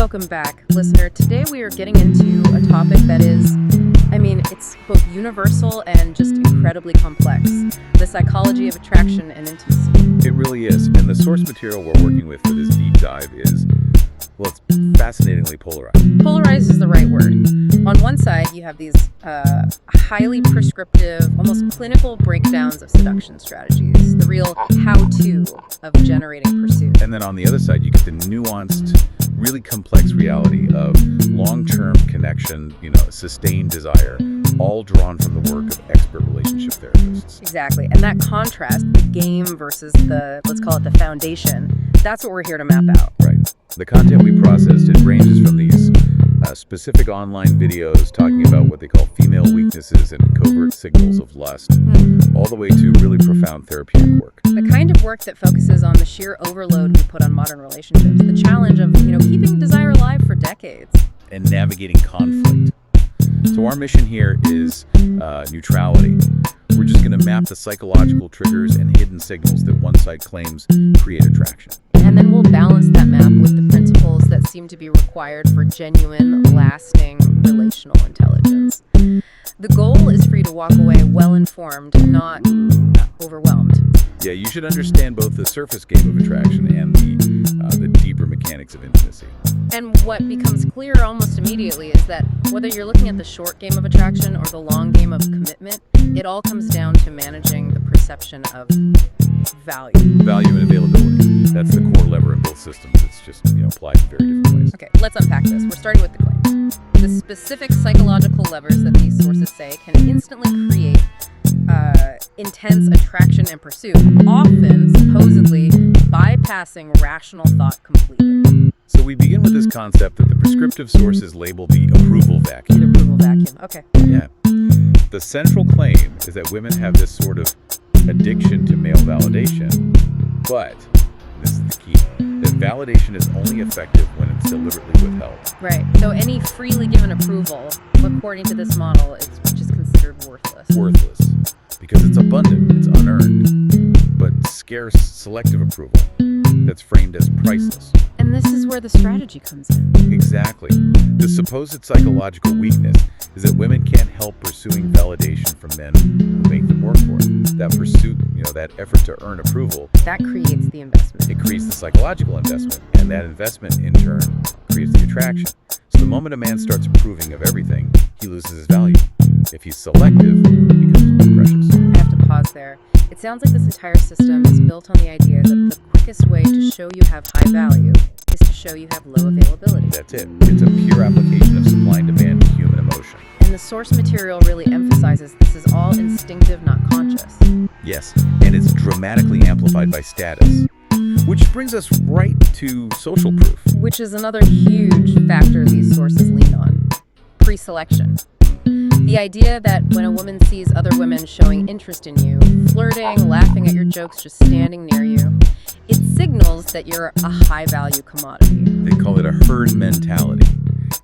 Welcome back, listener. Today we are getting into a topic that is, it's both universal and just incredibly complex. The psychology of attraction and intimacy. It really is. And the source material we're working with for this deep dive is, well, it's fascinatingly polarized. Polarized is the right word. On one side, you have these highly prescriptive, almost clinical breakdowns of seduction strategies, the real how-to of generating pursuit. And then on the other side, you get the nuanced, really complex reality of long-term connection, sustained desire, all drawn from the work of expert relationship therapists. Exactly. And that contrast, the game versus let's call it the foundation, that's what we're here to map out. Right. The content we processed, it ranges from these specific online videos talking about what they call female weaknesses and covert signals of lust, all the way to really profound therapeutic work. The kind of work that focuses on the sheer overload we put on modern relationships, the challenge of, keeping desire alive for decades. And navigating conflict. So our mission here is neutrality. We're just going to map the psychological triggers and hidden signals that one side claims create attraction. And then we'll balance that map with the principles that seem to be required for genuine, lasting relational intelligence. The goal is for you to walk away well-informed, not overwhelmed. Yeah, you should understand both the surface game of attraction and the deeper mechanics of intimacy. And what becomes clear almost immediately is that whether you're looking at the short game of attraction or the long game of commitment, it all comes down to managing the perception of value. Value and availability. That's the core lever in both systems. It's just, applied in very different ways. Okay, let's unpack this. We're starting with the claim. The specific psychological levers that these sources say can instantly create intense attraction and pursuit, often supposedly bypassing rational thought completely. So we begin with this concept that the prescriptive sources label the approval vacuum. The approval vacuum, okay. Yeah. The central claim is that women have this sort of addiction to male validation, but, this is the key, that validation is only effective when it's deliberately withheld. Right. So any freely given approval, according to this model, is just considered worthless. Worthless. Because it's abundant, it's unearned, but scarce selective approval that's framed as priceless. And this is where the strategy comes in. Exactly. The supposed psychological weakness is that women can't help pursuing validation from men who make them work for it. That pursuit, that effort to earn approval, that creates the investment. It creates the psychological investment, and that investment, in turn, creates the attraction. So the moment a man starts approving of everything, he loses his value. If he's selective, he becomes more precious. I have to pause there. It sounds like this entire system is built on the idea that the quickest way to show you have high value is to show you have low availability. That's it. It's a pure application of supply and demand to human emotion. And the source material really emphasizes this is all instinctive, not conscious. Yes, and it's dramatically amplified by status. Which brings us right to social proof. Which is another huge factor these sources lean on. Pre-selection. The idea that when a woman sees other women showing interest in you, flirting, laughing at your jokes, just standing near you, it signals that you're a high-value commodity. They call it a herd mentality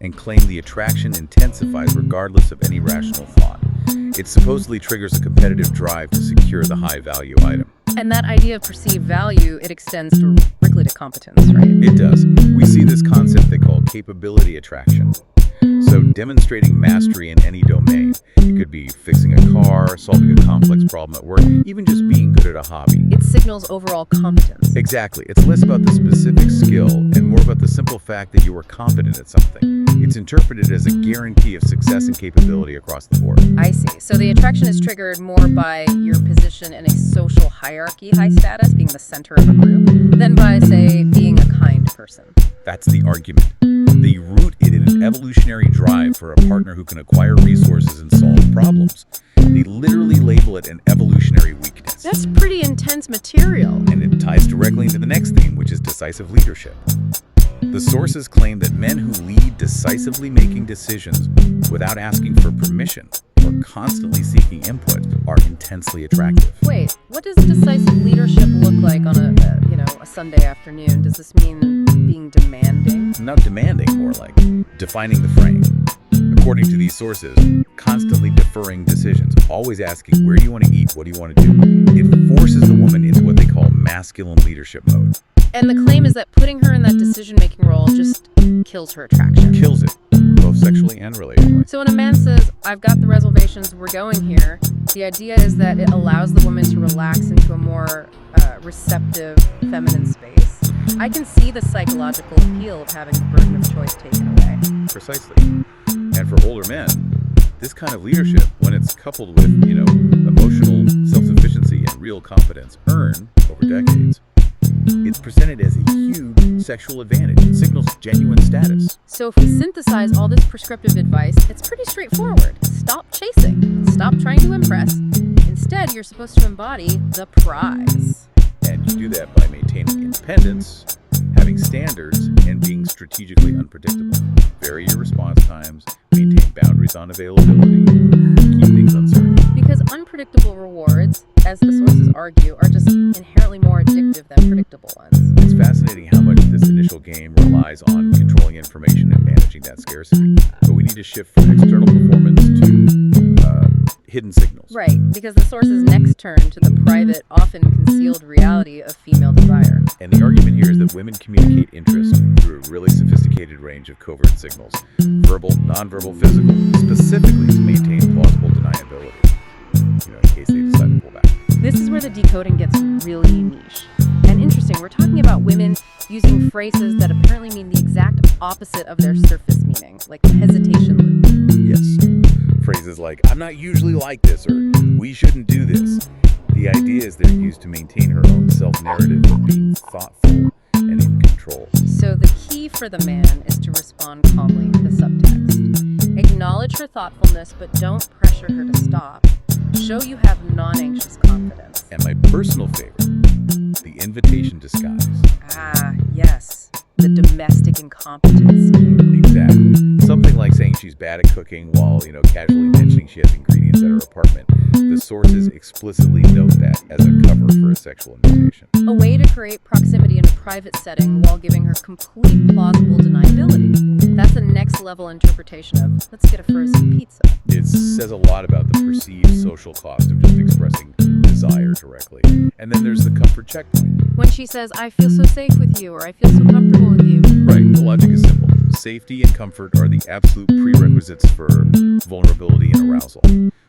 and claim the attraction intensifies regardless of any rational thought. It supposedly triggers a competitive drive to secure the high-value item. And that idea of perceived value, it extends directly to competence, right? It does. We see this concept they call capability attraction. So demonstrating mastery in any domain. It could be fixing a car, solving a complex problem at work, even just being good at a hobby. It signals overall competence. Exactly. It's less about the specific skill and more about the simple fact that you are competent at something. It's interpreted as a guarantee of success and capability across the board. I see. So the attraction is triggered more by your position in a social hierarchy, high status, being the center of a group, than by, say, being a kind person. That's the argument. They root it in an evolutionary drive for a partner who can acquire resources and solve problems. They literally label it an evolutionary weakness. That's pretty intense material. And it ties directly into the next theme, which is decisive leadership. The sources claim that men who lead decisively making decisions without asking for permission or constantly seeking input are intensely attractive. Wait, what does decisive leadership look like on a Sunday afternoon? Does this mean being demanding? Not demanding, more like defining the frame. According to these sources, constantly deferring decisions, always asking, where do you want to eat? What do you want to do? It forces the woman into what they call masculine leadership mode. And the claim is that putting her in that decision-making role just kills her attraction. Kills it, both sexually and relationally. So when a man says, "I've got the reservations, we're going here," the idea is that it allows the woman to relax into a more receptive, feminine space. I can see the psychological appeal of having the burden of choice taken away. Precisely. And for older men, this kind of leadership, when it's coupled with, emotional self-sufficiency and real confidence earned over decades, it's presented as a huge sexual advantage. It signals genuine status. So if we synthesize all this prescriptive advice, it's pretty straightforward. Stop chasing. Stop trying to impress. Instead, you're supposed to embody the prize. And you do that by maintaining independence, having standards, and being strategically unpredictable. Vary your response times, maintain boundaries on availability, keep things uncertain. Because unpredictable rewards, as the sources argue, are just inherently more addictive than predictable ones. It's fascinating how much this initial game relies on controlling information and managing that scarcity. But we need to shift from external performance to hidden signals. Right, because the sources next turn to the private, often concealed reality of female desire. And the argument here is that women communicate interest through a really sophisticated range of covert signals, verbal, nonverbal, physical, specifically to maintain plausible deniability, in case they decide to pull back. This is where the decoding gets really niche. And interesting, we're talking about women using phrases that apparently mean the exact opposite of their surface meaning, like the hesitation loop. Yes. Phrases like, "I'm not usually like this," or "we shouldn't do this." The idea is they're used to maintain her own self-narrative of being thoughtful and in control. So the key for the man is to respond calmly to the subtext. Acknowledge her thoughtfulness, but don't pressure her to stop. Show you have non-anxious confidence. And my personal favorite, the invitation disguise. Ah, yes. The domestic incompetence cue. Exactly. Something like saying she's bad at cooking while, casually mentioning she has ingredients at her apartment. The sources explicitly note that as a cover for a sexual invitation. A way to create proximity in a private setting while giving her complete plausible deniability. That's a next-level interpretation of, let's get a frozen pizza. It says a lot about the perceived social cost of just expressing desire directly. And then there's the comfort checkpoint. When she says, "I feel so safe with you," or "I feel so comfortable with you." Right, the logic is simple. Safety and comfort are the absolute prerequisites for vulnerability and arousal.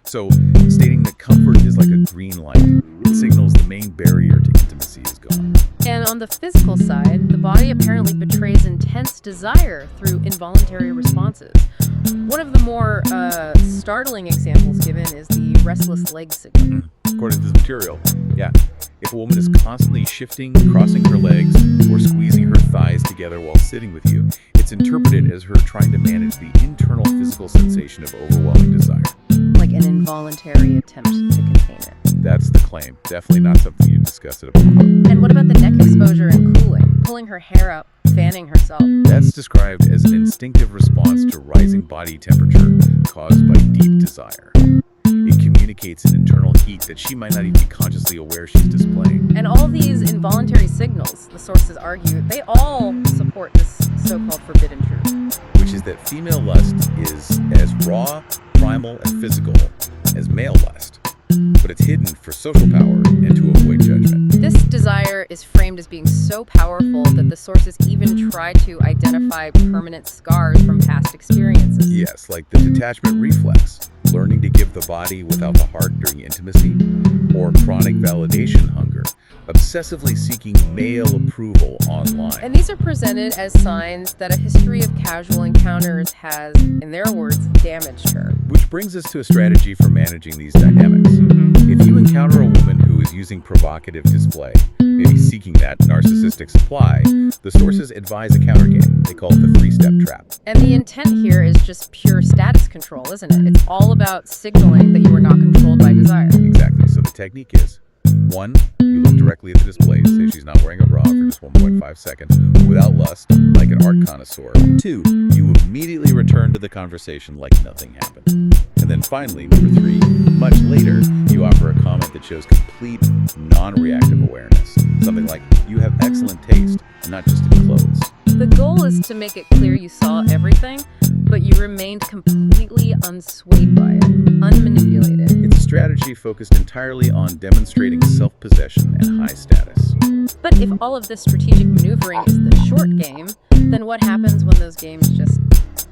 So, stating that comfort is like a green light, it signals the main barrier to intimacy is gone. And on the physical side, the body apparently betrays intense desire through involuntary responses. One of the more startling examples given is the restless leg signal. According to this material, if a woman is constantly shifting, crossing her legs, or squeezing her thighs together while sitting with you, it's interpreted as her trying to manage the internal physical sensation of overwhelming desire. Like an involuntary attempt to contain it. That's the claim. Definitely not something you discuss at a bar. And what about the neck exposure and cooling? Pulling her hair up, fanning herself. That's described as an instinctive response to rising body temperature caused by deep desire. It communicates an internal heat that she might not even be consciously aware she's displaying. And all these involuntary signals, the sources argue, they all support this so-called forbidden truth. Which is that female lust is as raw, primal, and physical as male lust. But it's hidden for social power and to avoid judgment. This desire is framed as being so powerful that the sources even try to identify permanent scars from past experiences. Yes, like the detachment reflex, learning to give the body without the heart during intimacy, or chronic validation hunger, obsessively seeking male approval online. And these are presented as signs that a history of casual encounters has, in their words, damaged her. Which brings us to a strategy for managing these dynamics. If you encounter a woman who is using provocative display, maybe seeking that narcissistic supply, the sources advise a countergame. They call it the three-step trap. And the intent here is just pure status control, isn't it? It's all about signaling that you are not controlled by desire. Exactly. So the technique is, 1, you look directly at the display, say she's not wearing a bra for just 1.5 seconds, without lust, like an art connoisseur. 2, you immediately return to the conversation like nothing happened. And then finally, number 3, much later, you offer a comment that shows complete non-reactive awareness. Something like, "You have excellent taste, not just in clothes." The goal is to make it clear you saw everything, but you remained completely unswayed by it, unmanipulated. It's a strategy focused entirely on demonstrating self-possession and high status. But if all of this strategic maneuvering is the short game, then what happens when those games just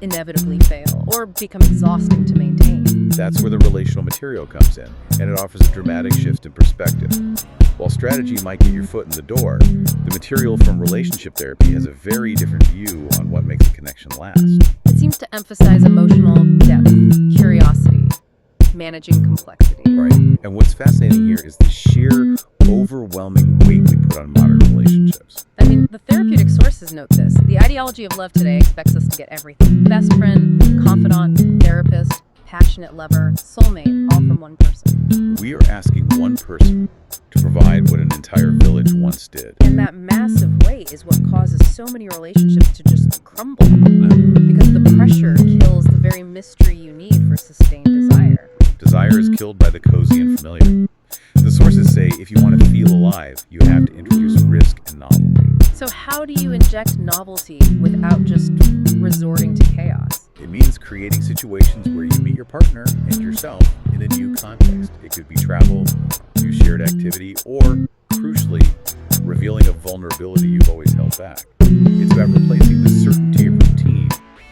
inevitably fail or become exhausting to maintain? That's where the relational material comes in, and it offers a dramatic shift in perspective. While strategy might get your foot in the door, the material from relationship therapy has a very different view on what makes a connection last. It seems to emphasize emotional depth, curiosity, managing complexity. Right. And what's fascinating here is the sheer, overwhelming weight we put on modern relationships. I mean, the therapeutic sources note this. The ideology of love today expects us to get everything. Best friend, confidant, therapist, passionate lover, soulmate, all from one person. We are asking one person to provide what an entire village once did. And that massive weight is what causes so many relationships to just crumble. Because the pressure kills the very mystery you need for sustained desire. Desire is killed by the cozy and familiar. The sources say if you want to feel alive, you have to introduce risk and novelty. So how do you inject novelty without just resorting to chaos? It means creating situations where you meet your partner and yourself in a new context. It could be travel, new shared activity, or, crucially, revealing a vulnerability you've always held back. It's about replacing the certainty of routine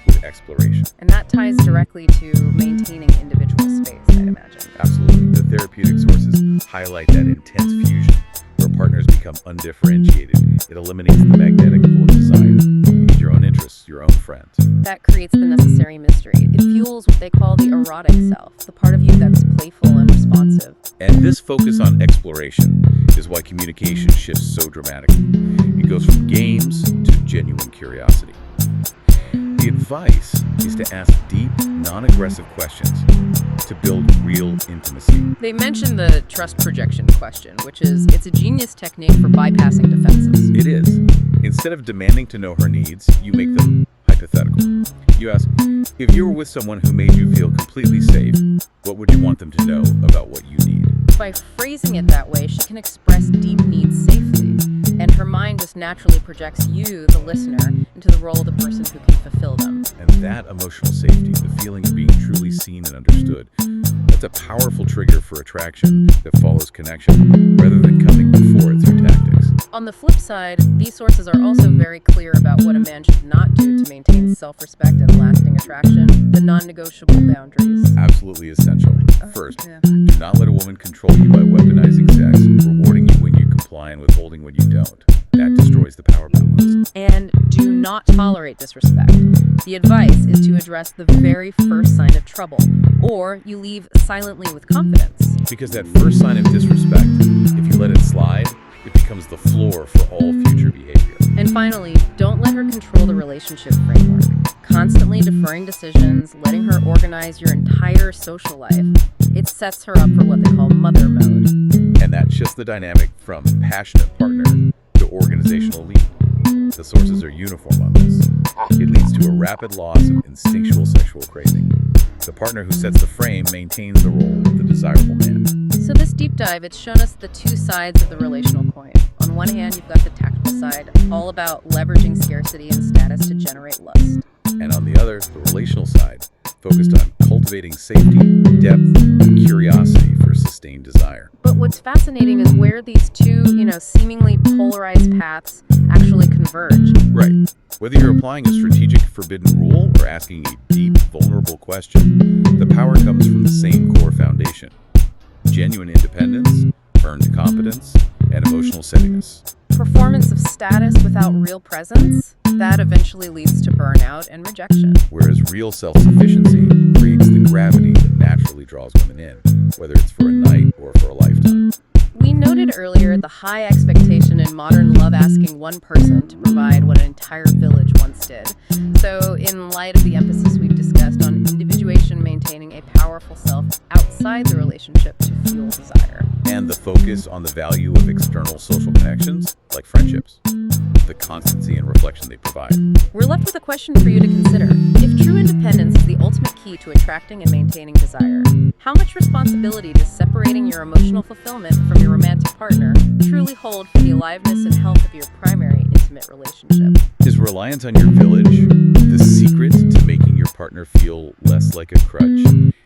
with exploration. And that ties directly to maintaining individual space, I'd imagine. Absolutely. The therapeutic sources highlight that intense fusion where partners become undifferentiated. It eliminates the magnetic pull of desire. You need your own interests, your own friends. That creates the necessary mystery. It fuels what they call the erotic self, the part of you that's playful and responsive. And this focus on exploration is why communication shifts so dramatically. It goes from games to genuine curiosity. The advice is to ask deep, non-aggressive questions to build real intimacy. They mention the trust projection question, which is, it's a genius technique for bypassing defenses. It is. Instead of demanding to know her needs, you make them hypothetical. You ask, if you were with someone who made you feel completely safe, what would you want them to know about what you need? By phrasing it that way, she can express deep needs safely, and her mind just naturally projects you, the listener, into the role of the person who can fulfill them. And that emotional safety, the feeling of being truly seen and understood, that's a powerful trigger for attraction that follows connection, rather than coming before it through tactics. On the flip side, these sources are also very clear about what a man should not do to maintain self-respect and lasting attraction, the non-negotiable boundaries. Absolutely essential. First, do not let a woman control you by weaponizing sex, rewarding you when you comply and withholding when you don't. That destroys the power balance. And do not tolerate disrespect. The advice is to address the very first sign of trouble, or you leave silently with confidence. Because that first sign of disrespect, if you let it slide, it becomes the floor for all future behavior. And finally, don't let her control the relationship framework. Constantly deferring decisions, letting her organize your entire social life, it sets her up for what they call mother mode. And that shifts the dynamic from passionate partner to organizational lead. The sources are uniform on this. It leads to a rapid loss of instinctual sexual craving. The partner who sets the frame maintains the role of the desirable man. So this deep dive, it's shown us the two sides of the relational coin. On one hand, you've got the tactical side, all about leveraging scarcity and status to generate lust. And on the other, the relational side, focused on cultivating safety, depth, and curiosity for sustained desire. But what's fascinating is where these two, seemingly polarized paths actually converge. Right. Whether you're applying a strategic forbidden rule or asking a deep, vulnerable question, the power comes from the same core foundation: genuine independence, earned competence, and emotional steadiness. Performance of status without real presence, that eventually leads to burnout and rejection. Whereas real self-sufficiency creates the gravity that naturally draws women in, whether it's for a night or for a lifetime. We noted earlier the high expectation in modern love asking one person to provide what an entire village once did. So in light of the emphasis we've discussed on individuation maintaining a powerful self outside the relationship to fuel desire. And the focus on the value of external social connections, like friendships, the constancy and reflection they provide. We're left with a question for you to consider. If true independence is the ultimate key to attracting and maintaining desire, how much responsibility does separating your emotional fulfillment from your romantic partner truly hold for the aliveness and health of your primary intimate relationship? Is reliance on your village the secret to making your partner feel less like a crutch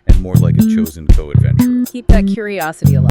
and more like a chosen co-adventurer. Keep that curiosity alive.